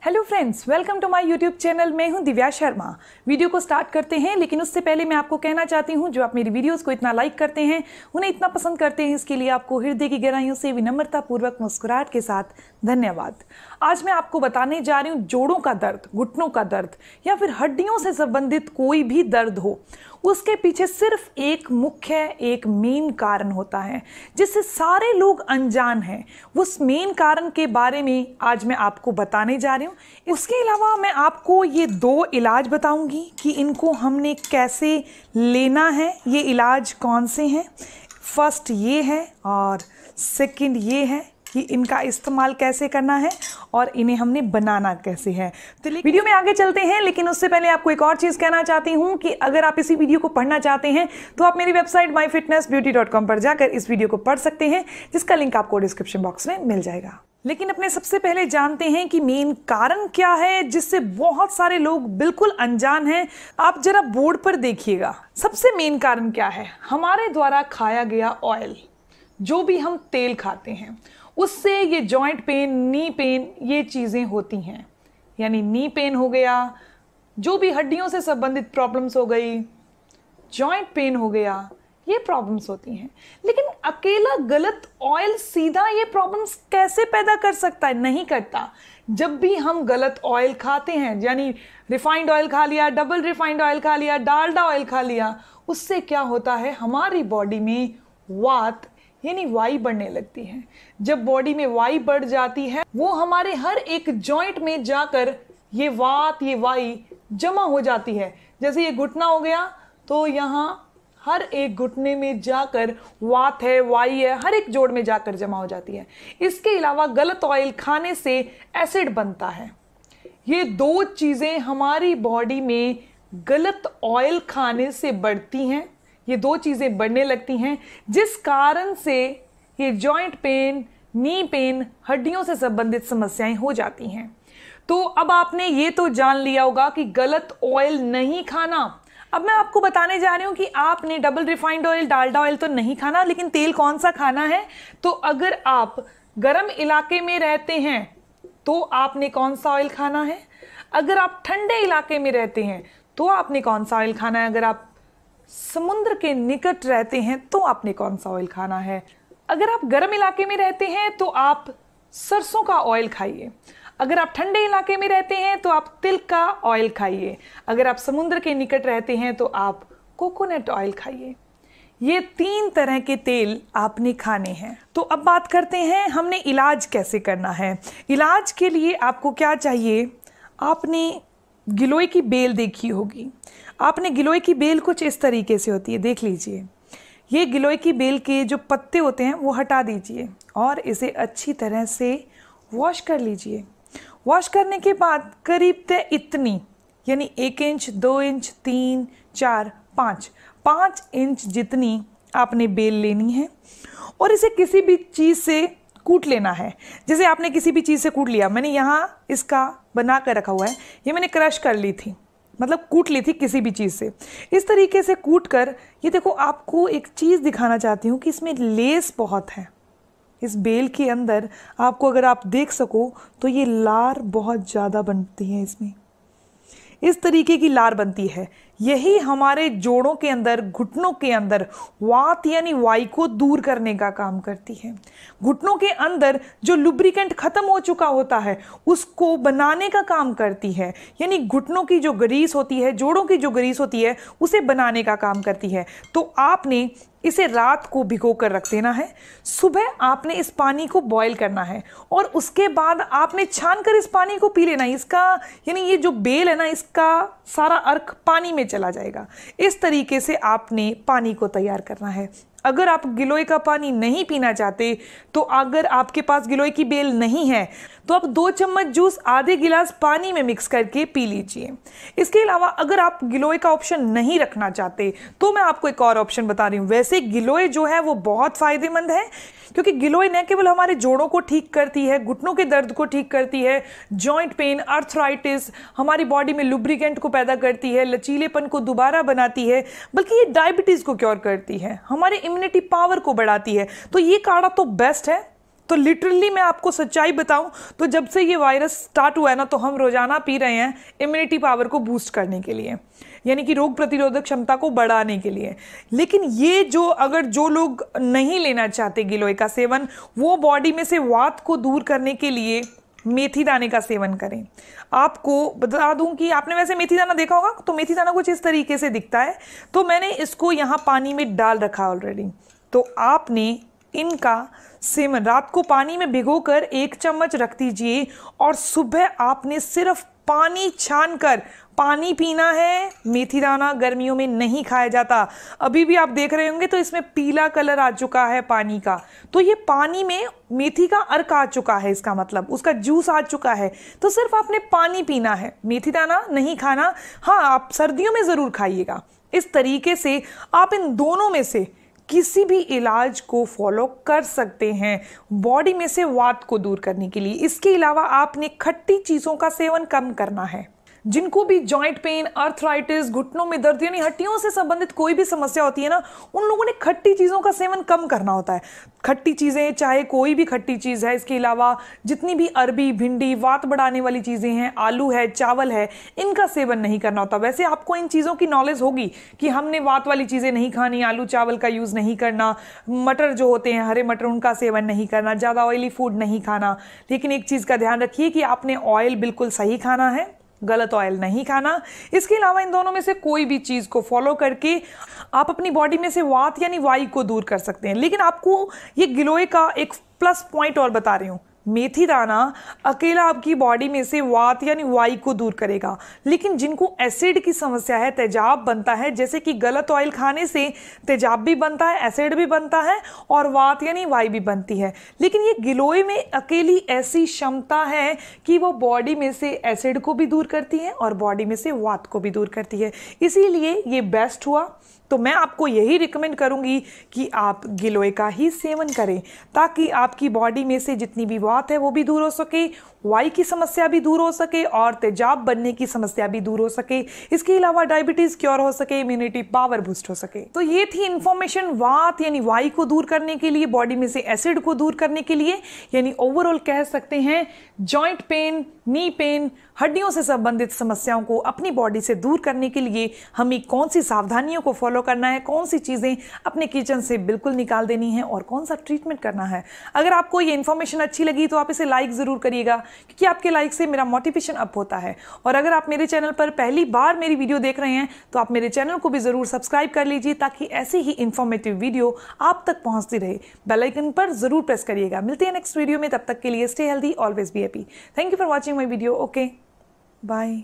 Hello friends, welcome to my YouTube channel. मैं हूं Divya Sharma. Video को स्टार्ट करते हैं, लेकिन उससे पहले मैं आपको कहना चाहती हूं, जो आप मेरी वीडियोस को इतना लाइक करते हैं, उन्हें इतना पसंद करते हैं, इसके लिए आपको हृदय की गहराइयों से विनम्रतापूर्वक मुस्कुराहट के साथ धन्यवाद। आज मैं आपको बताने जा रही हूँ जोड़ों का दर्द, घुटनों का दर्द या फिर हड्डियों से संबंधित कोई भी दर्द हो, उसके पीछे सिर्फ एक मुख्य, एक मेन कारण होता है जिससे सारे लोग अनजान हैं। उस मेन कारण के बारे में आज मैं आपको बताने जा रही हूँ। उसके अलावा मैं आपको ये 2 इलाज बताऊंगी कि इनको हमने कैसे लेना है, ये इलाज कौन से हैं। फर्स्ट ये है और सेकंड ये है कि इनका इस्तेमाल कैसे करना है और इन्हें हमने बनाना कैसे है। तो वीडियो में आगे चलते हैं, लेकिन उससे पहले आपको एक और चीज़ कहना चाहती हूँ कि अगर आप इसी वीडियो को पढ़ना चाहते हैं तो आप मेरी वेबसाइट myfitnessbeauty.com पर जाकर इस वीडियो को पढ़ सकते हैं, जिसका लिंक आपको डिस्क्रिप्शन बॉक्स में मिल जाएगा। लेकिन अपने सबसे पहले जानते हैं कि मेन कारण क्या है जिससे बहुत सारे लोग बिल्कुल अनजान हैं। आप जरा बोर्ड पर देखिएगा, सबसे मेन कारण क्या है। हमारे द्वारा खाया गया ऑयल, जो भी हम तेल खाते हैं, उससे ये जॉइंट पेन, नी पेन, ये चीज़ें होती हैं। यानी नी पेन हो गया, जो भी हड्डियों से संबंधित प्रॉब्लम्स हो गई, जॉइंट पेन हो गया, ये प्रॉब्लम्स होती हैं। लेकिन अकेला गलत ऑयल सीधा ये प्रॉब्लम्स कैसे पैदा कर सकता है? नहीं करता। जब भी हम गलत ऑयल खाते हैं, यानी रिफाइंड ऑयल खा लिया, डबल रिफाइंड ऑयल खा लिया, डालडा ऑयल खा लिया, उससे क्या होता है, हमारी बॉडी में वात यानी वाई बढ़ने लगती है। जब बॉडी में वाई बढ़ जाती है, वो हमारे हर एक जॉइंट में जाकर ये वात, ये वाई जमा हो जाती है। जैसे ये घुटना हो गया तो यहाँ हर एक घुटने में जाकर वात है, वाई है, हर एक जोड़ में जाकर जमा हो जाती है। इसके अलावा गलत ऑयल खाने से एसिड बनता है। ये 2 चीज़ें हमारी बॉडी में गलत ऑयल खाने से बढ़ती हैं। ये 2 चीज़ें बढ़ने लगती हैं, जिस कारण से ये जॉइंट पेन, नी पेन, हड्डियों से संबंधित समस्याएं हो जाती हैं। तो अब आपने ये तो जान लिया होगा कि गलत ऑयल नहीं खाना। अब मैं आपको बताने जा रही हूँ कि आपने double refined oil, Dalda oil तो नहीं खाना, लेकिन तेल कौन सा खाना है। तो अगर आप गर्म इलाके में रहते हैं तो आपने कौन सा ऑयल खाना है। अगर आप ठंडे इलाके में रहते हैं तो आपने कौन सा ऑयल खाना है। अगर आप समुद्र के निकट रहते हैं तो आपने कौन सा ऑयल खाना है। अगर आप गर्म इलाके में रहते हैं तो आप सरसों का ऑयल खाइए। अगर आप ठंडे इलाके में रहते हैं तो आप तिल का ऑयल खाइए। अगर आप समुद्र के निकट रहते हैं तो आप कोकोनट ऑयल खाइए। ये 3 तरह के तेल आपने खाने हैं। तो अब बात करते हैं हमने इलाज कैसे करना है। इलाज के लिए आपको क्या चाहिए, आपने गिलोय की बेल देखी होगी। आपने गिलोय की बेल कुछ इस तरीके से होती है, देख लीजिए। ये गिलोय की बेल के जो पत्ते होते हैं वो हटा दीजिए और इसे अच्छी तरह से वॉश कर लीजिए। वॉश करने के बाद करीब इतनी, यानी 1 इंच, 2 इंच, 3, 4, 5 इंच जितनी आपने बेल लेनी है और इसे किसी भी चीज़ से कूट लेना है। जैसे आपने किसी भी चीज़ से कूट लिया, मैंने यहाँ इसका बना कर रखा हुआ है, ये मैंने क्रश कर ली थी, मतलब कूट ली थी किसी भी चीज़ से। इस तरीके से कूट कर, ये देखो, आपको एक चीज़ दिखाना चाहती हूँ कि इसमें लेस बहुत है। इस बेल के अंदर आपको, अगर आप देख सको तो ये लार बहुत ज़्यादा बनती है, इसमें इस तरीके की लार बनती है। यही हमारे जोड़ों के अंदर, घुटनों के अंदर वात यानी वाई को दूर करने का काम करती है। घुटनों के अंदर जो लुब्रिकेंट खत्म हो चुका होता है उसको बनाने का काम करती है। यानी घुटनों की जो ग्रीस होती है, जोड़ों की जो ग्रीस होती है, उसे बनाने का काम करती है। तो आपने इसे रात को भिगो कर रख देना है। सुबह आपने इस पानी को बॉईल करना है और उसके बाद आपने छान कर इस पानी को पी लेना है। इसका यानी ये जो बेल है ना, इसका सारा अर्क पानी में चला जाएगा। इस तरीके से आपने पानी को तैयार करना है। अगर आप गिलोय का पानी नहीं पीना चाहते, तो अगर आपके पास गिलोय की बेल नहीं है तो आप 2 चम्मच जूस आधे गिलास पानी में मिक्स करके पी लीजिए। इसके अलावा अगर आप गिलोय का ऑप्शन नहीं रखना चाहते तो मैं आपको एक और ऑप्शन बता रही हूँ। वैसे गिलोय जो है वो बहुत फायदेमंद है, क्योंकि गिलोय न केवल हमारे जोड़ों को ठीक करती है, घुटनों के दर्द को ठीक करती है, जॉइंट पेन, अर्थराइटिस, हमारी बॉडी में लुब्रिकेंट को पैदा करती है, लचीलेपन को दोबारा बनाती है, बल्कि ये डायबिटीज़ को क्योर करती है, हमारे इम्यूनिटी पावर को बढ़ाती है। तो ये काढ़ा तो बेस्ट है। तो लिटरली मैं आपको सच्चाई बताऊं तो जब से ये वायरस स्टार्ट हुआ है ना, तो हम रोजाना पी रहे हैं इम्यूनिटी पावर को बूस्ट करने के लिए, यानी कि रोग प्रतिरोधक क्षमता को बढ़ाने के लिए। लेकिन ये जो लोग नहीं लेना चाहते गिलोय का सेवन, वो बॉडी में से वात को दूर करने के लिए मेथी दाने का सेवन करें। आपको बता दूं कि आपने वैसे मेथी दाना देखा होगा, तो मेथी दाना कुछ इस तरीके से दिखता है। तो मैंने इसको यहाँ पानी में डाल रखा ऑलरेडी। तो आपने इनका सेवन रात को पानी में भिगोकर 1 चम्मच रख दीजिए और सुबह आपने सिर्फ पानी छानकर पानी पीना है। मेथी दाना गर्मियों में नहीं खाया जाता। अभी भी आप देख रहे होंगे तो इसमें पीला कलर आ चुका है पानी का, तो ये पानी में मेथी का अर्क आ चुका है, इसका मतलब उसका जूस आ चुका है। तो सिर्फ आपने पानी पीना है, मेथी दाना नहीं खाना। हाँ, आप सर्दियों में ज़रूर खाइएगा। इस तरीके से आप इन दोनों में से किसी भी इलाज को फॉलो कर सकते हैं बॉडी में से वात को दूर करने के लिए। इसके अलावा आपने खट्टी चीज़ों का सेवन कम करना है। जिनको भी जॉइंट पेन, अर्थराइटिस, घुटनों में दर्द यानी हड्डियों से संबंधित कोई भी समस्या होती है ना, उन लोगों ने खट्टी चीज़ों का सेवन कम करना होता है। खट्टी चीज़ें, चाहे कोई भी खट्टी चीज़ है, इसके अलावा जितनी भी अरबी, भिंडी, वात बढ़ाने वाली चीज़ें हैं, आलू है, चावल है, इनका सेवन नहीं करना होता। वैसे आपको इन चीज़ों की नॉलेज होगी कि हमने वात वाली चीज़ें नहीं खानी, आलू चावल का यूज़ नहीं करना, मटर जो होते हैं, हरे मटर, उनका सेवन नहीं करना, ज़्यादा ऑयली फूड नहीं खाना। लेकिन एक चीज़ का ध्यान रखिए कि आपने ऑयल बिल्कुल सही खाना है, गलत ऑयल नहीं खाना। इसके अलावा इन दोनों में से कोई भी चीज़ को फॉलो करके आप अपनी बॉडी में से वात यानी वायु को दूर कर सकते हैं। लेकिन आपको ये गिलोय का एक प्लस पॉइंट और बता रही हूँ, मेथी दाना अकेला आपकी बॉडी में से वात यानी वायु को दूर करेगा। लेकिन जिनको एसिड की समस्या है, तेजाब बनता है, जैसे कि गलत ऑयल खाने से तेजाब भी बनता है, एसिड भी बनता है और वात यानी वायु भी बनती है। लेकिन ये गिलोय में अकेली ऐसी क्षमता है कि वो बॉडी में से एसिड को भी दूर करती है और बॉडी में से वात को भी दूर करती है। इसीलिए ये बेस्ट हुआ। तो मैं आपको यही रिकमेंड करूंगी कि आप गिलोय का ही सेवन करें, ताकि आपकी बॉडी में से जितनी भी वात है वो भी दूर हो सके, वायु की समस्या भी दूर हो सके और तेजाब बनने की समस्या भी दूर हो सके। इसके अलावा डायबिटीज क्योर हो सके, इम्यूनिटी पावर बूस्ट हो सके। तो ये थी इंफॉर्मेशन वात यानी वायु को दूर करने के लिए, बॉडी में से एसिड को दूर करने के लिए, यानी ओवरऑल कह सकते हैं जॉइंट पेन, नी पेन, हड्डियों से संबंधित समस्याओं को अपनी बॉडी से दूर करने के लिए हमें कौन सी सावधानियों को फॉलो करना है, कौन सी चीज़ें अपने किचन से बिल्कुल निकाल देनी है और कौन सा ट्रीटमेंट करना है। अगर आपको ये इन्फॉर्मेशन अच्छी लगी तो आप इसे लाइक ज़रूर करिएगा, क्योंकि आपके लाइक से मेरा मोटिवेशन अप होता है। और अगर आप मेरे चैनल पर पहली बार मेरी वीडियो देख रहे हैं तो आप मेरे चैनल को भी ज़रूर सब्सक्राइब कर लीजिए, ताकि ऐसी ही इन्फॉर्मेटिव वीडियो आप तक पहुँचती रहे। बेल आइकन पर ज़रूर प्रेस करिएगा। मिलते हैं नेक्स्ट वीडियो में, तब तक के लिए stay healthy, always be happy. Thank you for watching my video. Okay, bye.